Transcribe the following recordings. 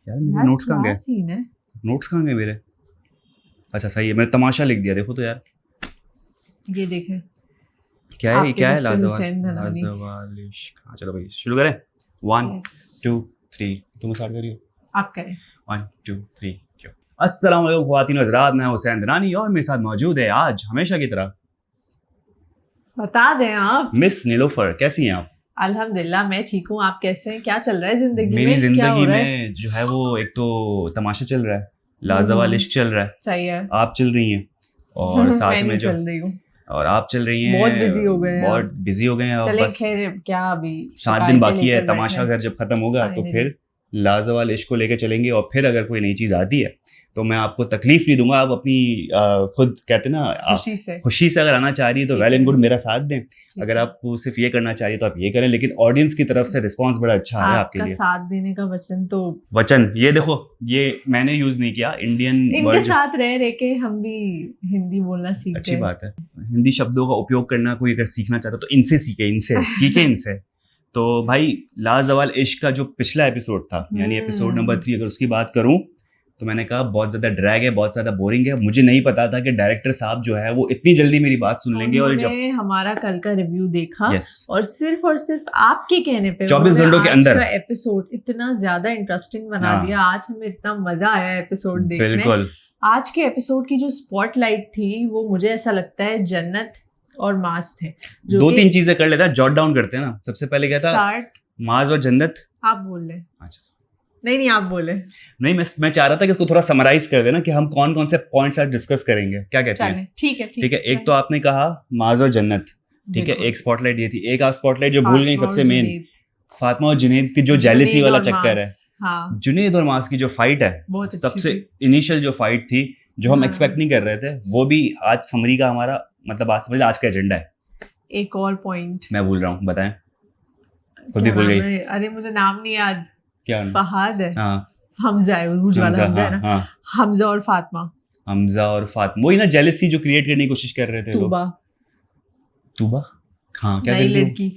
यार मेरे नोट्स कहाँ क्या गए? सीन है? नोट्स कहाँ गए मेरे? अच्छा सही है, मैंने तमाशा लिख दिया, देखो तो यार। ये देखें, क्या है, आपके क्या है? मिस्टर लाजवाब, हुसैन धनानी। लाजवाब इश्क। हाँ चलो भाई शुरू करें। 1 Yes, 2 3 तुम स्टार्ट करियो। आप करें। 1 2 3 क्यों। अस्सलाम वालेकुम ख्वातीन व हज़रात, मैं हुसैन धनानी और मेरे साथ मौजूद है आज हमेशा की तरह बता दें आप। मिस नीलोफर। कैसी हैं आप? अल्हम्दुलिल्लाह मैं ठीक हूँ, आप कैसे हैं? क्या चल रहा है जिंदगी मेरी में? क्या हो जिंदगी रहा है? में जो है वो एक तो तमाशा चल रहा है, लाजवाब इश्क चल रहा है, सही है। आप चल रही हैं और साथ मैं में नहीं जो चल रही हूँ, और आप चल रही हैं, बहुत बिजी हो गए हैं बहुत अब। बिजी हो गए हैं अब चले बस खैर, क्या अभी 7 दिन बाकी है। लेकर बैठे तमाशा हैं। घर जब खत्म होगा तो Finally. फिर लाजवाब इश्क को लेके चलेंगे और फिर अगर कोई नई चीज आती है तो मैं आपको तकलीफ नहीं दूंगा। आप अपनी खुद कहते हैं ना, खुशी से अगर आना चाह रही है तो ठीक वेल है। एंड गुड, मेरा साथ दें। ठीक अगर है। आप सिर्फ ये करना चाह रही है तो आप ये करें, लेकिन ऑडियंस की तरफ से रिस्पांस बड़ा अच्छा है आपके आपका लिए। साथ देने का वचन तो वचन, ये देखो, ये मैंने यूज नहीं किया, इंडियन इनके वर्ड। साथ रह रह के हम भी हिंदी बोलना सीखते अच्छी हैं। बात है, हिंदी शब्दों का उपयोग करना कोई अगर सीखना चाहता है तो इनसे सीखे, इनसे सीखे इनसे। तो भाई लाजवाब इश्क का जो पिछला एपिसोड था, यानी एपिसोड नंबर 3, अगर उसकी बात करूं तो मैंने कहा बहुत ज्यादा ड्रैग है, बहुत ज्यादा बोरिंग है। मुझे नहीं पता था कि डायरेक्टर साहब जो है वो इतनी जल्दी मेरी बात सुन लेंगे। और जब उन्होंने हमारा कल का रिव्यू देखा यस और सिर्फ आपके कहने पे 24 उन्होंने घंटों के आज अंदर का एपिसोड इतना ज्यादा इंटरेस्टिंग बना हाँ। दिया। आज हमें इतना मजा आया एपिसोड देखने। बिल्कुल आज के एपिसोड की जो स्पॉटलाइट थी वो मुझे ऐसा लगता है जन्नत और मास थे। जो 2-3 चीजें कर लेता है, जॉट डाउन करते हैं ना। सबसे पहले क्या था, स्टार्ट माज और जन्नत। आप बोल ले। अच्छा नहीं आप बोले। नहीं, मैं चाह रहा था कि इसको थोड़ा समराइज कर देना कि हम कौन कौन से पॉइंट्स आज डिस्कस करेंगे, क्या कहते हैं? चले ठीक है। ठीक है, एक तो आपने कहा माज और जन्नत, ठीक है, एक स्पॉटलाइट ये थी। एक आप स्पॉटलाइट जो भूल गई सबसे मेन, फातिमा और जुनैद की जो जेलसी वाला चक्कर है। हाँ, जुनैद और मास की जो फाइट है, बहुत अच्छी सबसे थी। इनिशियल जो फाइट थी, जो हम हाँ। एक्सपेक्ट नहीं कर रहे थे, वो भी आज समरी का हमारा मतलब आज समझ आज का एजेंडा है। एक और पॉइंट मैं भूल रहा हूँ, बताएं। खुद क्या ही भूल नाम गई। है? अरे मुझे नाम नहीं याद। क्या? फहद है, हाँ हमजा है, उरूज वाला हमजा है ना। हाँ, हमजा और फातिमा, हमजा और फातिमा, वही ना जेलसी जो क्रिएट करने की कोशिश कर रहे थे लोग। तूबा, तूबा, हाँ क्या नई कहती हो? लड़की।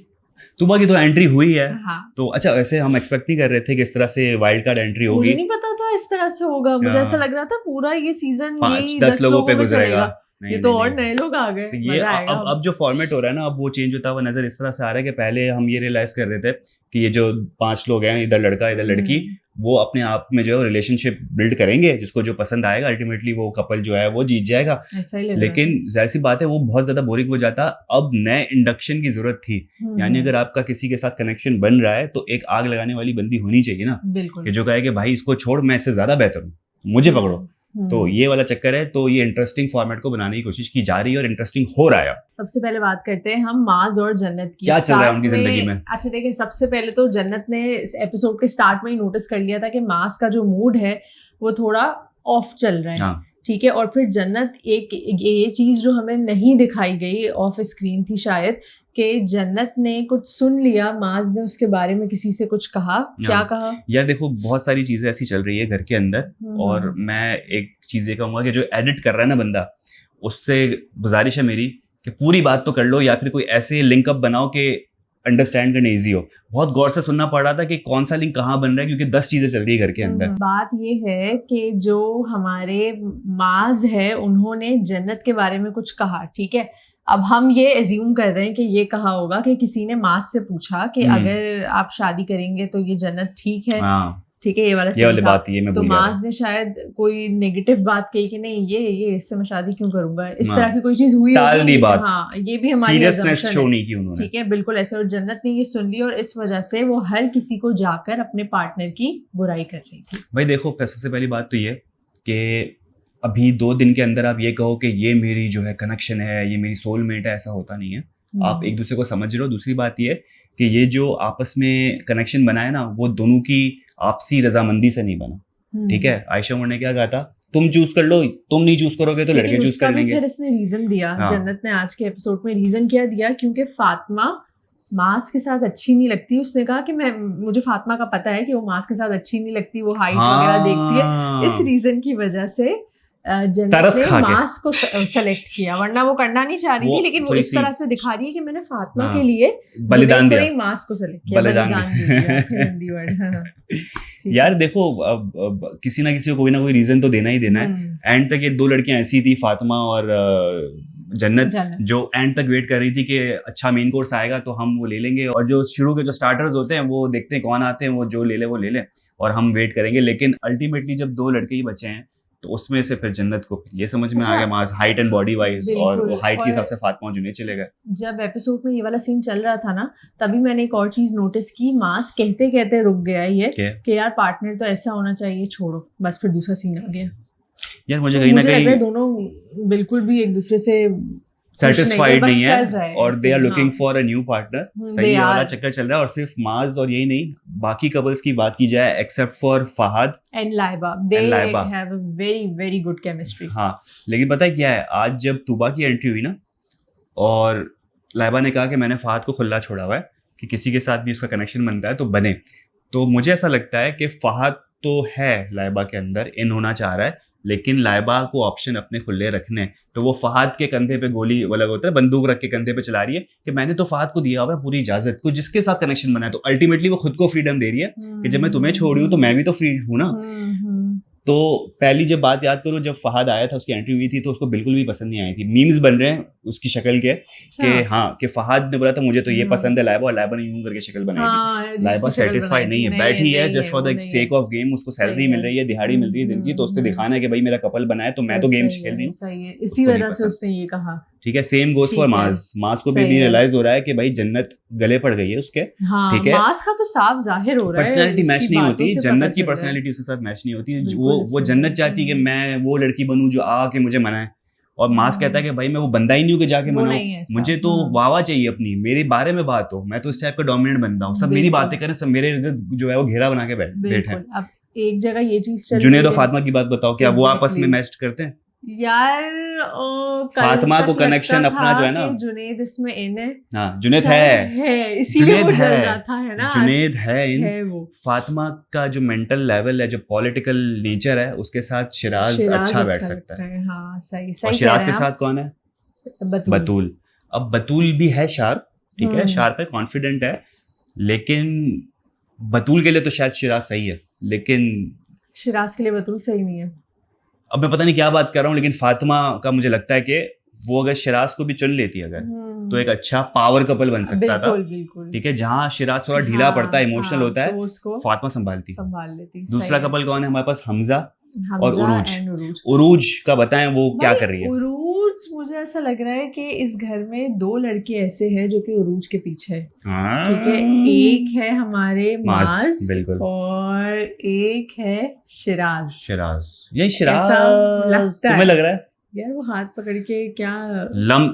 तूबा की तो एंट्री हुई है। हाँ, तो अच्छा, वैसे हम एक्सपेक्ट नहीं कर रहे थे कि इस तरह से वाइल्ड कार्ड एंट्री होगी। मुझे नहीं पता था इस तरह से होगा। मुझे हाँ। ऐसा लग रहा था पूरा ये सीजन 5 यही 10 लोगों पे में गुजरेगा। चलेगा। नहीं, ये तो नहीं, और नहीं। नए लोग आ गए, तो ये मजा आएगा। अब जो फॉर्मेट हो रहा है ना, अब वो चेंज होता हुआ नजर इस तरह से आ रहा है कि पहले हम ये रियलाइज कर रहे थे कि ये जो 5 लोग हैं, इधर लड़का इधर लड़की, वो अपने आप में जो है रिलेशनशिप बिल्ड करेंगे, जिसको जो पसंद आएगा अल्टीमेटली वो कपल जो है वो जीत जाएगा। ऐसा ही लग लेकिन जाहिर सी बात है वो बहुत ज्यादा बोरिंग हो जाता। अब नए इंडक्शन की जरूरत थी। यानी अगर आपका किसी के साथ कनेक्शन बन रहा है तो एक आग लगाने वाली बंदी होनी चाहिए ना, बिल्कुल, कि जो कहे कि भाई इसको छोड़, मैं इससे ज्यादा बेहतर हूँ, मुझे पकड़ो। तो ये वाला चक्कर है। तो ये इंटरेस्टिंग फॉर्मेट को बनाने की कोशिश की जा रही है और इंटरेस्टिंग हो रहा है। सबसे पहले बात करते हैं हम माज और जन्नत की। क्या चल रहा है उनकी स्टार्ट जिंदगी में? अच्छा देखिए, सबसे पहले तो जन्नत ने इस एपिसोड के स्टार्ट में ही नोटिस कर लिया था कि मास का जो मूड है वो थोड़ा ऑफ चल रहा है। हाँ, ठीक है। और फिर जन्नत ये चीज जो हमें नहीं दिखाई गई, ऑफ स्क्रीन थी शायद, कि जन्नत ने कुछ सुन लिया, माज ने उसके बारे में किसी से कुछ कहा। क्या कहा? यार देखो, बहुत सारी चीजें ऐसी चल रही है घर के अंदर, और मैं एक चीज ये कहूंगा कि जो एडिट कर रहा है ना बंदा, उससे गुजारिश है मेरी कि पूरी बात तो कर लो, या फिर कोई ऐसे लिंकअप बनाओ कि अंडरस्टैंड करने इजी हो। बहुत गौर से सुनना पड़ रहा था कि कौन सा लिंक कहाँ बन रहा है, क्योंकि 10 चीजें चल रही है घर के अंदर। बात ये है कि जो हमारे माज है उन्होंने जन्नत के बारे में कुछ कहा। ठीक है, अब हम ये एज्यूम कर रहे हैं कि ये कहा होगा कि किसी ने माज से पूछा कि अगर आप शादी करेंगे तो ये जन्नत ठीक है। हाँ, ठीक है, ये वाला बात ये मैं तो भूल गया था। माज ने शायद कोई नेगेटिव बात कही कि नहीं ये इससे मैं शादी क्यों करूंगा, इस तरह की कोई चीज हुई टाल दी बात। हाँ, ये भी हमारी सीरियसनेस assumption शो है। नहीं की उन्होंने। ठीक है, बिल्कुल ऐसे। और जन्नत ने ये सुन ली और इस वजह से वो हर किसी को जाकर अपने पार्टनर की बुराई कर रही थी। भाई देखो, सबसे पहली बात तो ये कि अभी 2 दिन के अंदर आप ये कहो कि ये मेरी जो है कनेक्शन है, ये मेरी सोलमेट है, ऐसा होता नहीं है। आप एक दूसरे को समझ रहे हो। दूसरी बात ये कि ये जो आपस में कनेक्शन बना है ना, वो दोनों की आपसी रजामंदी से नहीं बना। ठीक है, आयशा उमर ने क्या कहा था, तुम चूज कर लो, तुम नहीं चूज करोगे तो लड़के चूज कर लेंगे। फिर इसने रीजन दिया। हाँ। जन्नत ने आज के एपिसोड में रीजन क्या दिया, क्योंकि फातिमा मास के साथ अच्छी नहीं लगती। उसने कहा कि मुझे फातिमा का पता है कि वो मास के साथ अच्छी नहीं लगती, वो हाइट वगैरह देखती है। इस रीजन की वजह से जन्नत तरस ने खा के। मास को सेलेक्ट किया, वरना वो करना नहीं चाह रही वो थी, लेकिन वो थोड़ी इस सी- तरह से दिखा रही है कि मैंने फातिमा हाँ, के लिए बलिदान जुनैद को दिया। नहीं, मास को सेलेक्ट किया, बलिदान बलिदान दे दिया। फिर हिंदी वर्ड, हाँ, ठीक यार है। देखो, अब किसी ना किसी को कोई ना कोई रीजन तो देना ही देना है। एंड तक ये दो लड़कियां ऐसी थी, फातिमा और जन्नत, जन्नत। जो एंड तक वेट कर रही थी कि अच्छा मेन कोर्स आएगा तो हम वो ले लेंगे, और जो शुरू के जो स्टार्टर्स होते हैं वो देखते हैं कौन आते हैं, वो जो ले ले वो ले ले, और हम वेट करेंगे। लेकिन अल्टीमेटली जब दो लड़के ही बचे हैं तो उसमें से फिर जन्नत को ये समझ में आ अच्छा, गया मास हाइट एंड बॉडी वाइज, और बिल्कुल। वो हाइट के और हिसाब से फातिमा और जुनैद चले गए। जब एपिसोड में ये वाला सीन चल रहा था ना, तभी मैंने एक और चीज नोटिस की, मास कहते कहते रुक गया ये कि यार पार्टनर तो ऐसा होना चाहिए, छोड़ो बस, फिर दूसरा सीन आ गया। यार मुझे तो कहीं ना मुझे लग रहा है कहीं दोनों बिल्कुल भी एक दूसरे से सेटिस्फाइड नहीं कर रहे है, हैं और ऐसे, दे आर लुकिंग हाँ। For a new partner. they सही वाला are. चक्कर चल रहा है। और सिर्फ माज और यही नहीं, बाकी कपल्स की बात की जाए except for Fahad And Laiba, they And Laiba. have a very very good chemistry. हाँ, लेकिन पता है क्या है, आज जब तूबा की एंट्री हुई ना, और लाइबा ने कहा कि मैंने फहद को खुला छोड़ा हुआ है कि किसी के साथ भी उसका कनेक्शन बनता है तो बने, तो मुझे ऐसा लगता है कि फहद तो है लाइबा के अंदर, इन होना चाह रहा है, लेकिन लाइबा को ऑप्शन अपने खुले रखने हैं। तो वो फहद के कंधे पे गोली वाला होता है, बंदूक रख के कंधे पे चला रही है कि मैंने तो फहद को दिया हुआ है पूरी इजाजत को, जिसके साथ कनेक्शन बना है। तो अल्टीमेटली वो खुद को फ्रीडम दे रही है कि जब मैं तुम्हें छोड़ रही हूँ तो मैं भी तो फ्री हूँ ना। तो पहली जब बात याद करो, जब फहद आया था, उसकी एंट्री हुई थी, तो उसको बिल्कुल भी पसंद नहीं आई थी। मीम्स बन रहे हैं उसकी शक्ल के कि हाँ, कि फहद ने बोला था मुझे तो ये पसंद है लाइबा, और लाइबा ने यूं करके शक्ल बनाई थी। लाइबा सेटिस्फाइड नहीं है, बैठी है just for the sake of game, उसको सैलरी मिल रही है, दिहाड़ी मिल रही है दिन की, तो उससे दिखाना है कि भाई मेरा कपल बना है तो मैं तो गेम खेल रही हूँ। सही है, इसी वजह से उसने ये कहा। ठीक है, सेम गोज फॉर मास। मास को भी सही है। रियलाइज हो रहा है कि भाई जन्नत गले पड़ गई है उसके। हाँ, ठीक है, मास का तो साफ जाहिर हो रहा है, पर्सनालिटी मैच उसकी नहीं बातों होती, से जन्नत पता की चल रहा है। पर्सनालिटी उसके साथ मैच नहीं होती। बिल्कुल वो different जन्नत है। चाहती है कि मैं वो लड़की बनूं जो आके मुझे मनाए, और मास कहता है कि भाई मैं वो बंदा ही नहीं हूँ कि जाके वो मनाऊं, नहीं है ऐसा। मुझे तो वावा चाहिए अपनी, मेरे बारे में बात हो, मैं तो इस टाइप का डोमिनेंट बंदा हूँ, सब मेरी बिल्कुल। बातें करें, सब मेरे इर्द जो है वो घेरा बना के बैठे हैं। बिल्कुल। अब एक जगह ये चीज चल जुनैद रही और है फातिमा की बात बताओ, क्या वो आपस में Exactly. मैच करते हैं? यार, कल फातिमा तक को लगता कनेक्शन अपना था जो है ना, कि जुनैद इसमें इन है, हाँ जुनैद शायद है, है, इसीलिए वो जुनैद जल है, रहा था, है ना, आज जुनैद है इन। है वो। फातिमा का जो मेंटल लेवल है, जो पॉलिटिकल नेचर है, उसके साथ शिराज अच्छा बैठ सकता है। हाँ, सही और सही कह शिराज रहे के हैं साथ कौन है? आप। बतूल। बतूल। अब बतूल भी है शार्प, ठीक है, शार्प है, कॉन्फिडेंट है, लेकिन बतूल के लिए तो शायद शिराज सही है, लेकिन शिराज के लिए बतूल सही नहीं है। अब मैं पता नहीं क्या बात कर रहा हूँ, लेकिन फातिमा का मुझे लगता है कि वो अगर शिराज को भी चुन लेती अगर, तो एक अच्छा पावर कपल बन सकता था। बिल्कुल बिल्कुल। ठीक है, जहाँ शिराज थोड़ा ढीला हाँ, पड़ता है, इमोशनल हाँ, होता है, तो उसको फातिमा संभालती। संभाल लेती। दूसरा सही है। कपल कौन है हमारे पास? हमजा और हमजा उरूज। and उरूज। उरूज का बताएं वो क्या भाई, कर रही है? उरूज, मुझे ऐसा लग रहा है कि इस घर में दो लड़के ऐसे हैं जो कि उरूज के पीछे है। हाँ, ठीक है, एक है हमारे माज, माज, बिल्कुल, और एक है शिराज। शिराज, यही शिराज लगता तुम्हें है। लग रहा है? यार वो हाथ पकड़ के क्या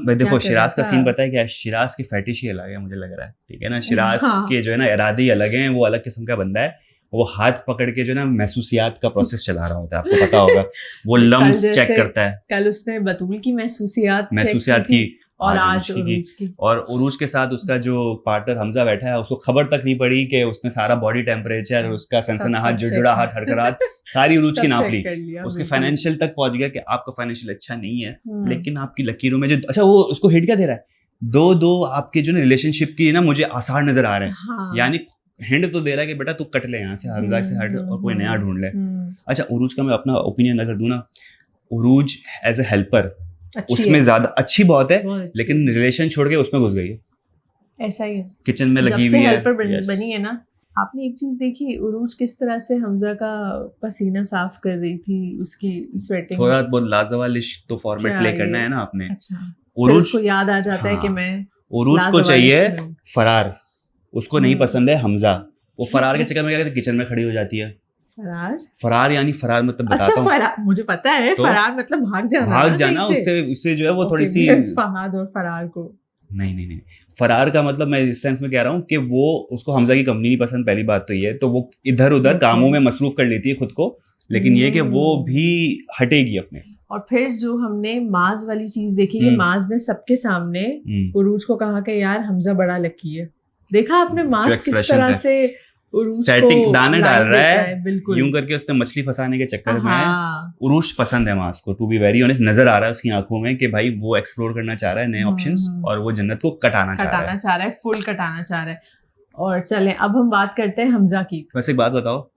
देखो कर शिराज का रहा सीन था? पता है क्या है? शिराज की फेटिश ही अलग है मुझे लग रहा है, ठीक है ना। शिराज हाँ। के जो है ना इरादे ही अलग हैं, वो अलग किस्म का बंदा है। वो हाथ पकड़ के जो है ना महसूसियात का प्रोसेस चला रहा होता है, आपको पता होगा। वो लम्स चेक जैसे करता है, कल उसने बतूल की महसूसियात की, और आज आज उरूज की। और उरूज के साथ उसका जो पार्टनर हमजा बैठा है, उसको खबर तक नहीं पड़ी कि उसने सारा बॉडी टेम्परेचर, उसका सनसनाहट, जुड़जुड़ाहट, हड़कड़ाहट सारी उरूज की नाप ली। उसके फाइनेंशियल तक पहुंच गया कि आपका फाइनेंशियल अच्छा नहीं है, लेकिन आपकी लकीरों में जो अच्छा, वो उसको हिट क्या दे रहा है? दो आपके जो ना रिलेशनशिप की ना मुझे आसार नजर आ रहे हैं। हाँ। यानी हिंट तो दे रहा है कि बेटा तू कट ले यहाँ से, हमजा से हट और कोई नया ढूंढ ले। अच्छा, उरूज का मैं अपना ओपिनियन अगर दूं ना, उरूज एज ए हेल्पर उसमें ज्यादा अच्छी बहुत है, लेकिन रिलेशन छोड़ के उसमें घुस गई है। ऐसा ही है, किचन में लगी हुई है, हेल्पर बनी है ना। आपने एक चीज देखी, उरूज किस तरह से हमजा का पसीना साफ कर रही थी, उसकी स्वेटिंग। थोड़ा बहुत लाजवाल इश्क तो फॉर्मेट प्ले करना है ना आपने। अच्छा, उरूज उसको याद आ जाता है कि मैं उरूज को चाहिए फरार, उसको नहीं पसंद है हमजा। वो फरार के चक्कर में क्या कहते, किचन में खड़ी हो जाती है। फरार यानी फरार मतलब बताता हूँ। अच्छा, मुझे पता है, तो फरार मतलब भाग जाना उससे जो है वो थोड़ी सी फहद और फरार को नहीं, फरार का मतलब मैं इस सेंस में कह रहा हूँ कि वो उसको हमजा की कंपनी नहीं पसंद, पहली बात तो ये, तो वो इधर उधर कामों में मसरूफ कर लेती है खुद को, लेकिन ये कि वो भी हटेगी अपने। और फिर जो हमने माज वाली चीज देखी कि माज ने सबके सामने उरूज को कहा कि यार हमजा बड़ा लकी है। देखा आपने माज किस तरह से उरूज सेटिंग को दाना डाल line रहा देता है बिल्कुल। यूं करके उसने मछली फंसाने के चक्कर में हाँ उरुश पसंद है मास को, टू बी वेरी ऑनेस्ट। नजर आ रहा है उसकी आंखों में कि भाई वो एक्सप्लोर करना चाह रहा है नए ऑप्शंस, और वो जन्नत को कटाना चाह रहा है। चाह रहा है, फुल कटाना चाह रहा है। और चलें अब हम बात करते हैं हमजा की। वैसे एक बात बताओ,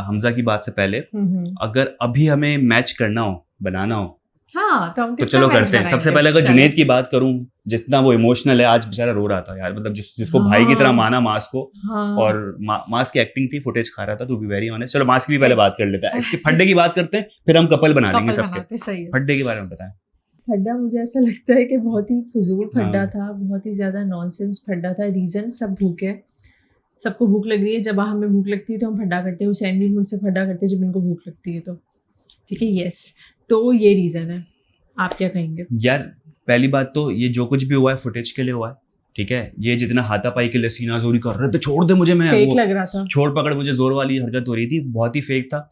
हमजा की बात से पहले, हम्म। अगर अभी हमें मैच करना हो, बनाना हो, हाँ तो हम तो किसका चलो मैच करते हैं। सबसे बनाएंगे? पहले अगर चलो। जुनैद की बात करूं, जितना वो इमोशनल है, आज बेचारा रो रहा था यार, मतलब जिसको भाई की तरह हाँ। माना मास को, हाँ और मास की एक्टिंग थी, फुटेज खा रहा था, टू बी वेरी ऑनेस्ट। चलो मास की भी पहले बात कर लेते हैं, इसके फड्डे की बात करते हैं, फिर हम कपल बना लेंगे कपल सबके। बनाते सही है। फड्डे के बारे में बताएं। फड्डा मुझे ऐसा लगता है कि बहुत ही फजूल फड्डा हाँ। था, बहुत ही ज्यादा नॉनसेंस फड्डा था। रीजन सब भूखे, सबको भूख लग रही है, जब हमें भूख लगती है तो हम फड्डा करते हैं, हुसैन भी मुझसे फड्डा करते हैं जब इनको भूख लगती है तो, ठीक है। यस, तो ये रीजन है। आप क्या कहेंगे? यार पहली बात तो ये जो कुछ भी हुआ है फुटेज के लिए हुआ है, ठीक है। ये जितना हाथापाई के लिए सीना जोरी कर रहे थे, छोड़ दे मुझे, मैं फेक वो लग रहा था। छोड़ पकड़ मुझे जोर वाली हरकत हो रही थी, बहुत ही फेक था।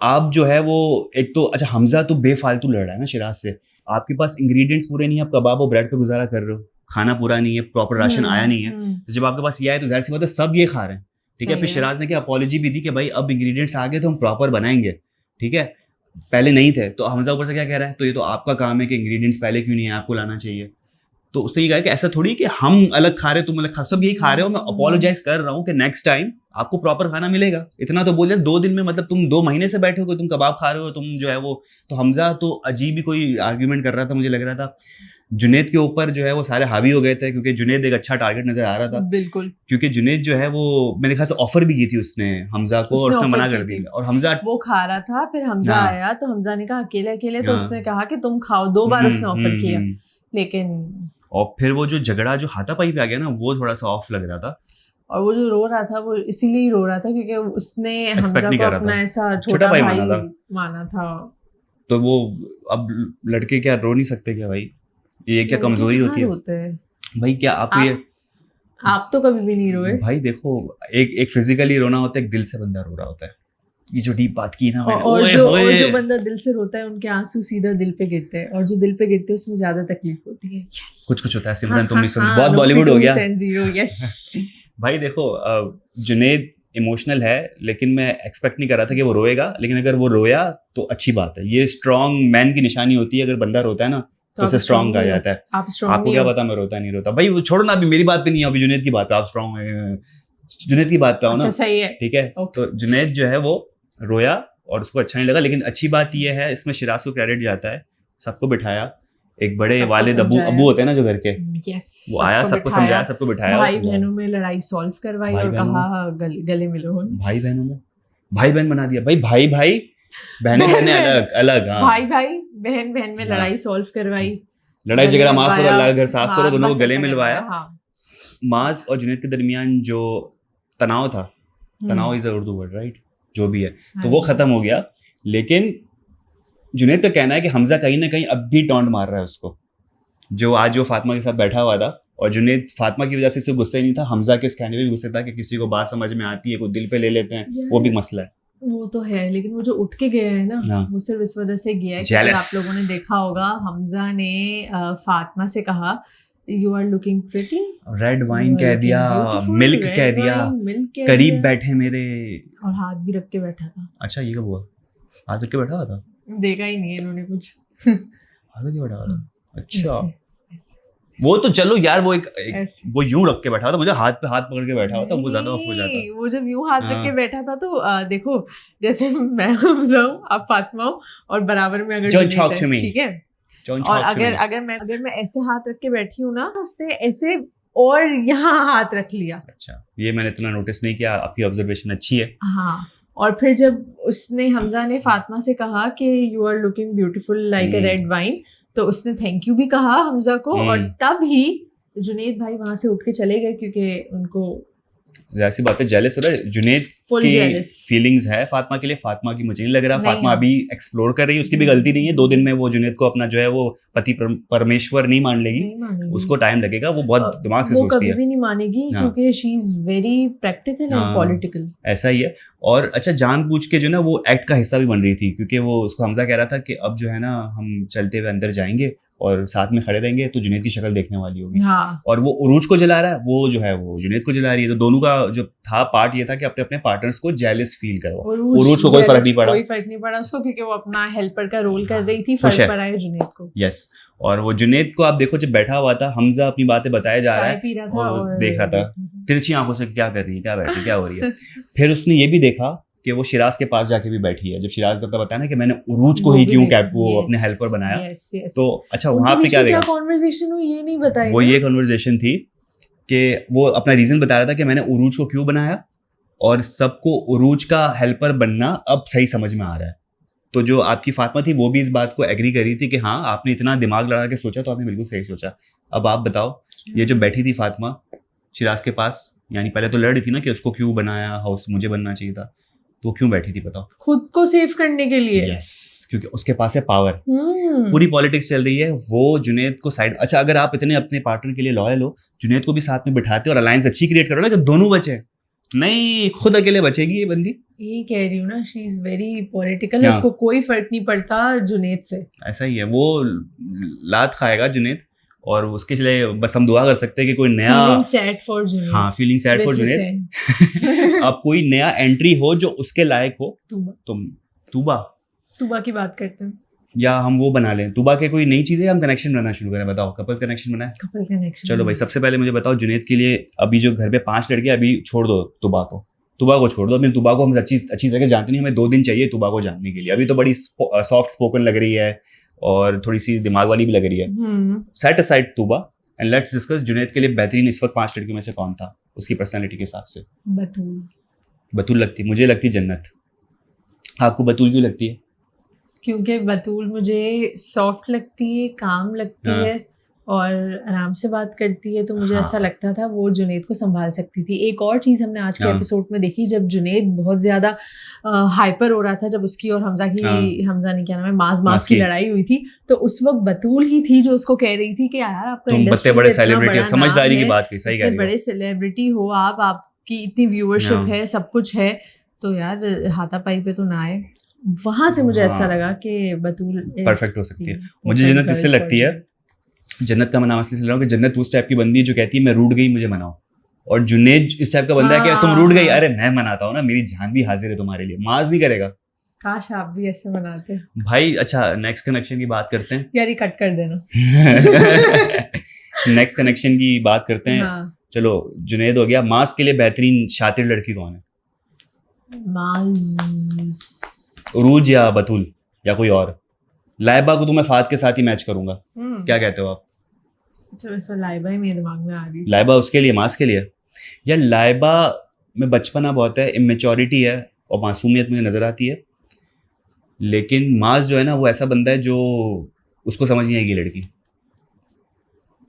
आप जो है वो एक तो, अच्छा हमजा तो बेफालतू लड़ रहा है ना शिराज से। आपके पास इंग्रेडिएंट्स पूरे नहीं है, आप कबाब और ब्रेड पे गुजारा कर रहे हो, खाना पूरा नहीं है, प्रॉपर राशन आया नहीं है। तो जब आपके पास ये आए तो जाहिर सी बात है सब ये खा रहे हैं, ठीक है। सही फिर है। शिराज ने क्या अपॉलॉजी भी दी कि भाई अब इंग्रेडिएंट्स आ गए तो हम प्रॉपर बनाएंगे, ठीक है, पहले नहीं थे। तो हमजा ऊपर से क्या कह रहा है, तो ये तो आपका काम है कि इंग्रेडिएंट्स पहले क्यों नहीं है, आपको लाना चाहिए। तो उससे ये कहा कि ऐसा थोड़ी कि हम अलग खा रहे हो तुम अलग खा, सब यही खा रहे हो, मैं अपोलोजाइज कर रहा हूँ कि नेक्स्ट टाइम आपको प्रॉपर खाना मिलेगा। इतना तो बोल दिया 2 दिन में, मतलब तुम 2 महीने से बैठे हो कि तुम कबाब खा रहे हो, तुम जो है वो। तो हमजा तो अजीब ही कोई आर्ग्यूमेंट कर रहा था, मुझे लग रहा था जुनैद के ऊपर जो है वो सारे हावी हो गए थे, क्योंकि जुनैद एक अच्छा टारगेट नजर आ रहा था। बिल्कुल, क्योंकि जुनैद जो है वो मेरे ख्याल से ऑफर भी की थी उसने हमजा को, और उसने offer मना की कर थी। दिया। और हमजा वो खा रहा था, फिर हमजा हाँ। आया तो हमजा ने कहा अकेले अकेले, तो हाँ। उसने कहा कि तुम खाओ। 2 बार उसने ऑफर किया, लेकिन और फिर वो जो झगड़ा जो हाथापाई पे आ गया ना, वो थोड़ा सा ऑफ लग रहा था। और वो जो रो रहा था वो इसीलिए रो रहा था क्योंकि उसने हमजा नहीं को कर रहा अपना था। ऐसा छोटा छोटा भाई भाई माना था। माना था। तो वो अब लड़के क्या रो नहीं सकते क्या भाई? ये क्या लड़के कमजोरी कहाँ होती है रोते हैं? भाई? क्या आप ये आप तो कभी भी नहीं रोए। भाई देखो, एक फिजिकली रोना होता है, एक दिल से बंदा रो रहा होता है। ये जो डीप बात की ना मैंने, और ओए जो होए। बंदा दिल से रोता है उनके आंसू सीधा दिल पे गिरते हैं, और जो दिल पे गिरते हैं उसमें ज्यादा तकलीफ होती है। Yes. कुछ होता है सिमरन, तुम नहीं सुन, हाँ, बहुत no बॉलीवुड fit हो गया। 0, yes. भाई देखो, जुनैद इमोशनल है, लेकिन मैं एक्सपेक्ट नहीं कर रहा था कि वो रोएगा। लेकिन अगर वो रोया तो अच्छी बात है, ये स्ट्रॉन्ग मैन की निशानी होती है। अगर बंदा रोता है ना तो उसे स्ट्रॉन्ग कहा जाता है। आप स्ट्रॉन्ग आपको क्या पता मैं रोता नहीं रोता? भाई वो छोड़ो ना, अभी मेरी बात पे नहीं है, अभी जुनैद की बात पे। आप स्ट्रॉन्ग जुनैद की बात पे आओ ना। अच्छा सही है, ठीक है। तो जुनैद जो है वो रोया और उसको अच्छा नहीं लगा। लेकिन अच्छी बात ये है, इसमें शिराज को क्रेडिट जाता है, सबको बिठाया। एक बड़े वालिद अबू होते हैं ना जो घर के, वो आया, सबको समझाया, सबको बिठाया, भाई बहनों में लड़ाई सॉल्व करवाई और कहा गले मिलो। भाई बहनों में भाई बहन बना दिया भाई, भाई भाई बहने बहने अलग अलग। हाँ, भाई भाई बहन बहन में लड़ाई सॉल्व करवाई, लड़ाई झगड़ा माफ करो, अल्लाह का घर साफ करो, दोनों को बस गले ऐसा मिलवाया। हाँ। माज और जुनैद के दरमियान जो तनाव था, तनाव is a Urdu word right, जो भी है, तो वो खत्म हो गया। लेकिन जुनैद का कहना है कि हमजा कहीं ना कहीं अब भी टॉन्ट मार रहा है उसको, जो आज वो फातिमा के साथ बैठा हुआ था। और जुनैद फातिमा की वजह से सिर्फ गुस्से नहीं था, हमजा के इस कहने में भी गुस्से था कि किसी को बात समझ में आती है, कोई दिल पे ले लेते हैं, वो भी मसला है। वो तो है, लेकिन वो जो उठ के गया है ना, वो सिर्फ इस वजह से गया है कि आप लोगों ने देखा होगा हमजा ने फातिमा से कहा you are looking pretty, red wine कह दिया, मिल्क कह दिया, करीब बैठे मेरे, और हाथ भी रख के बैठा था। अच्छा ये कब हुआ? हाथ रख के बैठा हुआ था? देखा ही नहीं है इन्होंने कुछ। हाथ रख के बैठा हुआ था? अच्छा वो तो चलो यार, वो वो यूं रख के बैठा था, मुझे हाथ पे हाथ पकड़ के बैठा हुआ था, वो ज्यादा ऑफ हो जाता। वो जब यूं हाथ रख के बैठा था तो देखो, जैसे मैं हमजा हूं, आप फातिमा हो, और बराबर में अगर जुनैद है, ठीक है, और अगर मैं ऐसे हाथ रख के बैठी हूँ ना, उसने ऐसे और यहाँ हाथ रख लिया। अच्छा, ये मैंने इतना नोटिस नहीं किया, आपकी ऑब्जर्वेशन अच्छी है। हाँ, और फिर जब उसने हमजा ने फातिमा से कहा कि you are looking beautiful like a red wine, तो उसने थैंक यू भी कहा हमजा को, और तब ही जुनैद भाई वहां से उठ के चले गए, क्योंकि उनको जैसी बात है, जेलस हो रहा है जुनैद की फीलिंग्स है फातिमा के लिए। फातिमा की मुझे नहीं लग रहा, फातिमा अभी एक्सप्लोर कर रही है, उसकी भी गलती नहीं है। 2 दिन में वो जुनैद को अपना जो है वो पति परमेश्वर नहीं मान लेगी, उसको टाइम लगेगा, वो बहुत दिमाग से सोचती है, वो कभी भी नहीं मानेगी, क्योंकि she is very practical and political. ऐसा ही है। और अच्छा, जानबूझ के जो ना वो एक्ट का हिस्सा भी बन रही थी, क्योंकि वो उसको हमजा कह रहा था कि अब जो है ना हम चलते हुए अंदर जाएंगे और साथ में खड़े रहेंगे तो जुनैद की शक्ल देखने वाली होगी, हाँ और वो उरूज को जला रहा है, वो जो है वो जुनैद को जला रही है। तो दोनों का जो था पार्ट ये था कि अपने अपने पार्टनर्स को जेलस फील करवाओ। उरूज को कोई फर्क नहीं पड़ा, कोई फर्क नहीं पड़ा उसको, क्योंकि वो अपना हेल्पर का रोल कर रही थी, खुश फर्क है। पड़ा है जुनैद को। यस, और वो जुनैद को आप देखो जब बैठा हुआ था, हमजा अपनी बातें बताया जा रहा चाय है पी रहा था और और देख रहा था तिरछी आंखों से क्या कर रही है, क्या बैठी, क्या हो रही है। फिर उसने ये भी देखा कि वो शिराज के पास जाके भी बैठी है। जब शिराज ने बताया ना कि मैंने उरूज को वो ही भी क्यों देखा, कैप वो yes, अपने हेल्पर बनाया, yes, yes. तो अच्छा उनके वहां पे बीच क्या में क्या देखा, कॉन्वर्सेशन हुई ये नहीं बताई वो ना? ये कन्वर्सेशन थी कि वो अपना रीजन बता रहा था कि मैंने उरूज को क्यों बनाया, और सबको उरूज का हेल्पर बनना अब सही समझ में आ रहा है। तो जो आपकी फातिमा थी वो भी इस बात को एग्री कर रही थी कि हाँ आपने इतना दिमाग लगा के सोचा तो आपने बिल्कुल सही सोचा। अब आप बताओ, ये जो बैठी थी फातिमा शिराज के पास, यानी पहले तो लड़ रही थी ना कि उसको क्यों बनाया, हाउस मुझे बनना चाहिए था, तो क्यों बैठी थी बताओ? खुद को सेव करने के लिए। यस, क्योंकि उसके पास है पावर, पूरी पॉलिटिक्स चल रही है। वो जुनैद को साइड, अच्छा अगर आप इतने अपने पार्टनर के लिए लॉयल हो, जुनैद को भी साथ में बिठाते और अलायंस अच्छी क्रिएट करो ना जो दोनों बचे। नहीं, खुद अकेले बचेगी ये बंदी। यही कह रही हूँ ना, शी इज वेरी पॉलिटिकल, हाँ। उसको कोई फर्क नहीं पड़ता जुनैद से। ऐसा ही है, वो लात खाएगा जुनैद, और उसके लिए बस हम दुआ कर सकते हैं कि कोई नया, फीलिंग सैड फॉर जुनैद। हाँ फीलिंग सैड फॉर जुनैद। अब कोई नया एंट्री हो जो उसके लायक हो। तूबा तूबा की बात करते हैं, या हम वो बना लें तूबा के कोई नई चीजें, हम कनेक्शन बनाना शुरू करें। बताओ, कपल कनेक्शन बनाए। Couple connection. चलो भाई, सबसे पहले मुझे बताओ जुनैद के लिए अभी जो घर पे 5 लड़के, अभी छोड़ दो तूबा को छोड़ दो। अभी तूबा को हम अच्छी तरह जानते नहीं, हमें 2 दिन चाहिए तूबा को जानने के लिए। अभी तो बड़ी सॉफ्ट स्पोकन लग रही है और थोड़ी सी दिमाग वाली भी लग रही है। Set aside Tuba and let's discuss Junaid के लिए बेहतरीन इस वक्त 5 लड़कियों में से कौन था उसकी पर्सनालिटी के हिसाब से? बतूल लगती, मुझे लगती जन्नत। आपको बतूल क्यों लगती है? क्योंकि बतूल मुझे सॉफ्ट लगती है, काम लगती है और आराम से बात करती है, तो मुझे ऐसा लगता था वो जुनैद को संभाल सकती थी। एक और चीज़ हमने आज के एपिसोड में देखी, जब जुनैद बहुत ज़्यादा हाइपर हो रहा था, जब उसकी और हमजा ने क्या नाम है माज की लड़ाई हुई थी, तो उस वक्त बतूल ही थी जो उसको कह रही थी कि यार आपका इंडस्ट्री में इतना बड़ा समझदारी की नाम बात की, सही कह रही है, बड़े सेलिब्रिटी हो आप, आपकी इतनी व्यूअरशिप है, सब कुछ है, तो यार हाथापाई पे तो ना आए। वहां से मुझे ऐसा लगा कि बतूल परफेक्ट हो सकती है। मुझे जन्नत इसलिए लगती है, जन्नत का मैं नाम इसलिए ले रहा हूँ कि जन्नत उस टाइप की बंदी है जो कहती है मैं रूठ गई मुझे मनाओ, और जुनैद इस टाइप का बंदा है कि तुम रूठ गई, अरे मैं मनाता हूँ ना, मेरी जान भी हाजिर है तुम्हारे लिए, माज नहीं करेगा। काश आप भी ऐसे मनाते भाई। अच्छा, नेक्स्ट कनेक्शन की बात करते हैं। यार कट कर देना। नेक्स्ट कनेक्शन की बात करते हैं। चलो जुनैद हो गया। माज के लिए बेहतरीन शातिर लड़की कौन है? उरूज या बतूल या कोई और? लाइबा को तो मैं फात के साथ ही मैच करूंगा, क्या कहते हो आप? अच्छा, वैसे लाइबा ही मेरे दिमाग में आ रही है। लाइबा उसके लिए, मास के लिए? यार लाइबा में बचपना बहुत है, इमेच्योरिटी है और मासूमियत मुझे नजर आती है, लेकिन मास जो है ना वो ऐसा बंदा है जो उसको समझ नहीं आएगी लड़की,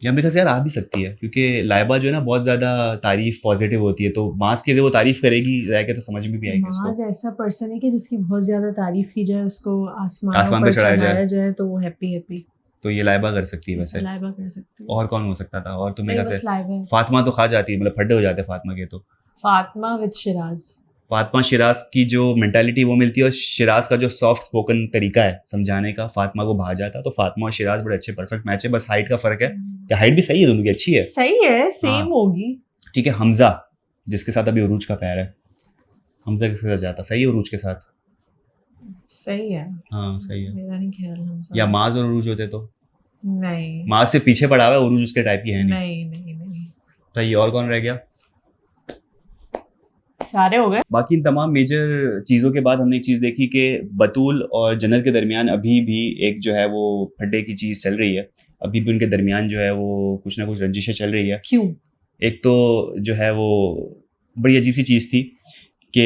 या मेरे ख्याल से यार आ भी सकती है, क्योंकि लाइबा जो है ना बहुत ज्यादा तारीफ पॉजिटिव होती है, तो मास के लिए वो तारीफ करेगी रह के तो समझ में भी आएगी उसको। मास ऐसा पर्सन है कि जिसकी बहुत ज्यादा तारीफ की जाए, उसको आसमान पे चढ़ाया जाए तो वो हैप्पी। तो ये लाइबा कर सकती है। वैसे लाइबा कर सकती है। और कौन हो सकता था? और तो मेरे ख्याल से फातिमा तो खा जाती है, मतलब फड्डे हो जाते हैं फातिमा के। तो फातिमा विद शिराज, फातिमा शिराज की जो मेंटालिटी वो मिलती है, और शिराज का जो सॉफ्ट स्पोकन तरीका है समझाने का फातिमा को भा जाता है। तो फातिमा और शिराज बड़े अच्छे परफेक्ट मैच है, बस हाइट का फर्क है। क्या हाइट भी सही है दोनों की? अच्छी है, सही है, सेम होगी। ठीक है। हमजा जिसके साथ अभी उरूज का पैर है, हमजा किसके साथ जाता? सही है उरूज के साथ? सही है, हाँ सही है। मेरा नहीं ख्याल हमजा या माज और उरूज होते तो? नहीं, माज से पीछे पड़ा हुआ है, उरूज उसके टाइप की है नहीं। तो ये और कौन रह गया? सारे हो गए। बाकी इन तमाम मेजर चीज़ों के बाद हमने एक चीज़ देखी कि बतूल और जन्नत के दरमियान अभी भी एक जो है वो फड्डे की चीज़ चल रही है। अभी भी उनके दरमियान जो है वो कुछ ना कुछ रंजिशें चल रही है। क्यों? एक तो जो है वो बड़ी अजीब सी चीज़ थी कि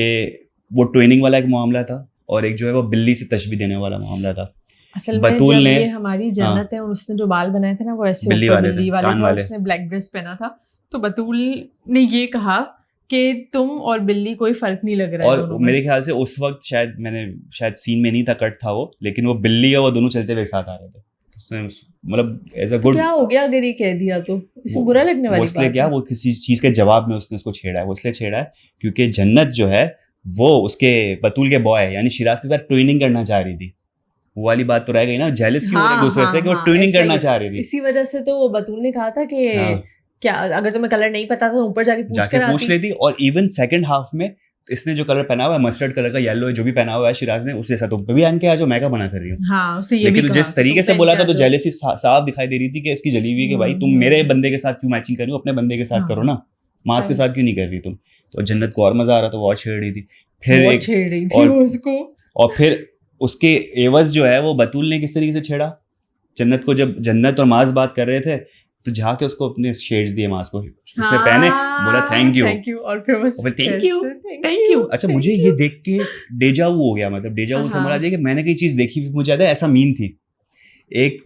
वो ट्रेनिंग वाला एक मामला था, और एक जो है वो बिल्ली से तशबीह देने वाला मामला था। असल में जब ये हमारी जन्नत है और उसने जो बाल बनाए थे ना वो ऐसे बिल्ली वाले थे, उसने ब्लैक ड्रेस पहना था, तो बतूल ने ये कहा कि तुम और बिल्ली कोई फर्क नहीं लग रहा है। और मेरे ख्याल से उस वक्त शायद सीन में नहीं था, कट था वो, लेकिन वो बिल्ली और वो दोनों चलते हुए एक साथ आ रहे थे। मतलब एज अ गुड, क्या हो गया अगर ये कह दिया तो इसमें बुरा लगने वाली बात है? क्या वो किसी चीज के जवाब में उसने उसको छेड़ा है, वो इसलिए छेड़ा है क्योंकि जन्नत जो है वो उसके बतूल के बॉय यानी शिराज के साथ ट्रेनिंग करना चाह रही थी। वो वाली बात तो रह गई ना, जेलस क्यों हो रहे हाँ, एक दूसरे से कि वो ट्विनिंग ऐसा करना ही। चाह रही थी। इसी वजह से तो वो बतूल ने कहा था कि हाँ। क्या अगर तुम्हें कलर नहीं पता तो ऊपर जाके पूछ कर आती। लेती। और इवन सेकंड हाफ में इसने जो कलर पहना हुआ है, मस्टर्ड कलर का, येलो है, जो भी पहना हुआ है शिराज ने, उस जैसा तुम पे भी आन के आ जाओ, मैं क्या बना कर रही हूँ। हाँ, उसे ये लेकिन भी तो कहा जिस कि तरीके तुम से पहन बोला के था आ तो जाओ। जेलेसी साफ दिखाई दे रही थी कि इसकी जली हुई कि भाई तुम मेरे बंदे के साथ क्यों मैचिंग कर रही हो, अपने बंदे के साथ करो ना, मास के साथ क्यों नहीं कर रही तुम। तो जन्नत को और मजा आ रहा था, वो और छेड़ रही थी। फिर बहुत एक छेड़ रही थी वो उसको। और फिर उसके एवज जो है वो बतूल ने किस तरीके से छेड़ा जन्नत को, जब जन्नत और मास बात कर रहे थे तो जाके उसको अपने शेड्स दिए मास को, उसने पहने, बोला थैंक यू, और फिर वो थैंक यू। अच्छा, मुझे ये देख के डेजावू हो गया, मतलब डेजावू से बोला कि मैंने कोई चीज देखी, मुझे याद है ऐसा मीम थी, एक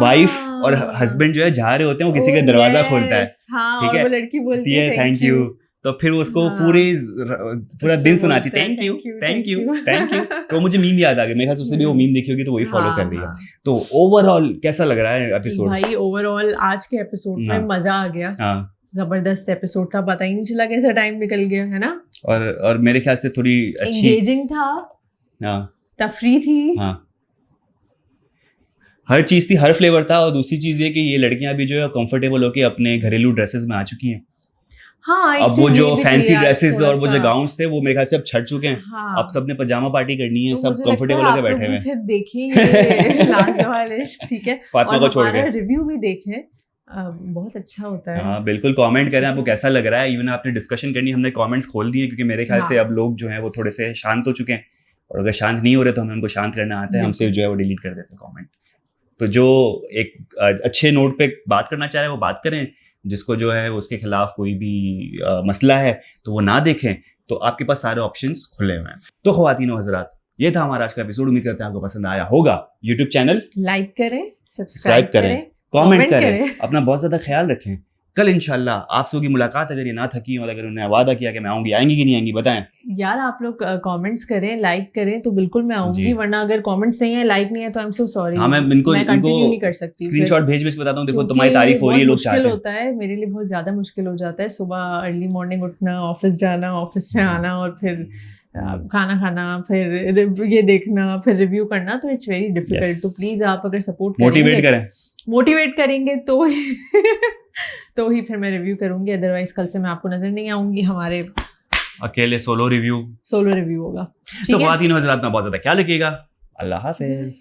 वाइफ और हस्बैंड जो है जा रहे होते हैं, वो किसी का दरवाजा खोलता है, ठीक है, वो लड़की बोलती है थैंक यू, तो फिर उसको पूरा दिन सुनाती thank you thank you thank you. तो मुझे मीम याद आ गया, मेरे ख्याल से उसने भी वो मीम देखी होगी तो वही फॉलो कर रही है। तो ओवरऑल कैसा लग रहा है एपिसोड? भाई ओवरऑल आज के एपिसोड में मजा आ गया, जबरदस्त एपिसोड था, पता ही नहीं चला कैसे टाइम निकल गया, है ना। और मेरे ख्याल से थोड़ी अच्छी एंगेजिंग था, तफरी थी, हर चीज थी, हर फ्लेवर था। और दूसरी चीज ये कि ये लड़कियां भी जो है कंफर्टेबल होके अपने घरेलू ड्रेसेस में आ चुकी हैं। हाँ, अब वो जो फैंसी ड्रेसेस और वो जो गाउन्स थे वो मेरे ख्याल से अब छट चुके हैं। हाँ, अब सबने पजामा पार्टी करनी है, तो सब कंफर्टेबल होकर बैठे हुए हैं। फिर देखिए लाजवाब इश्क, ठीक है, फातिमा को छोड़ के रिव्यू भी देखें, बहुत अच्छा होता है। हाँ बिल्कुल, कमेंट करें आपको कैसा लग रहा है। इवन आपने डिस्कशन करनी, हमने कमेंट्स खोल दिए क्योंकि मेरे ख्याल से अब लोग जो है वो थोड़े से शांत हो चुके हैं, और अगर शांत नहीं हो रहे तो हमें उनको शांत करना आता है, हमसे जो है वो डिलीट कर देते हैं कमेंट। तो जो एक अच्छे नोट पे बात करना चाह रहे हैं वो बात करें, जिसको जो है उसके खिलाफ कोई भी मसला है तो वो ना देखें। तो आपके पास सारे ऑप्शंस खुले हुए हैं। तो ख्वातीन हज़रात, ये था हमारा आज का एपिसोड। उम्मीद करते हैं आपको पसंद आया होगा। यूट्यूब चैनल लाइक करें, सब्सक्राइब करें, कमेंट करें, अपना बहुत ज़्यादा ख्याल रखें। कल इंशाल्लाह आपसे होगी मुलाकात। अगर ये ना थकी और अगर उन्होंने वादा किया कि मैं आऊंगी, आएंगी कि नहीं आएंगी बताएं यार। आप लोग कमेंट्स करें, लाइक करें तो बिल्कुल मैं आऊंगी, वरना अगर कमेंट्स नहीं है, लाइक नहीं है तो आई एम सो सॉरी। हाँ, मैं कंटिन्यू नहीं कर सकती। स्क्रीनशॉट भेज के बताता हूँ, देखो तुम्हारी तारीफ हो रही है, लोग चाहते हैं। मुश्किल होता है मेरे लिए, बहुत ज्यादा मुश्किल हो जाता है सुबह अर्ली मॉर्निंग उठना, ऑफिस जाना, ऑफिस से आना और फिर खाना खाना, फिर ये देखना, फिर रिव्यू करना, तो इट्स वेरी डिफिकल्ट। तो प्लीज आप अगर सपोर्ट मोटिवेट करेंगे तो तो ही फिर मैं रिव्यू करूंगी, अदरवाइज कल से मैं आपको नजर नहीं आऊंगी। हमारे अकेले सोलो रिव्यू होगा। तो ख्वातीन हज़रात, बहुत ज्यादा ख्याल रखिएगा। अल्लाह हाफिज।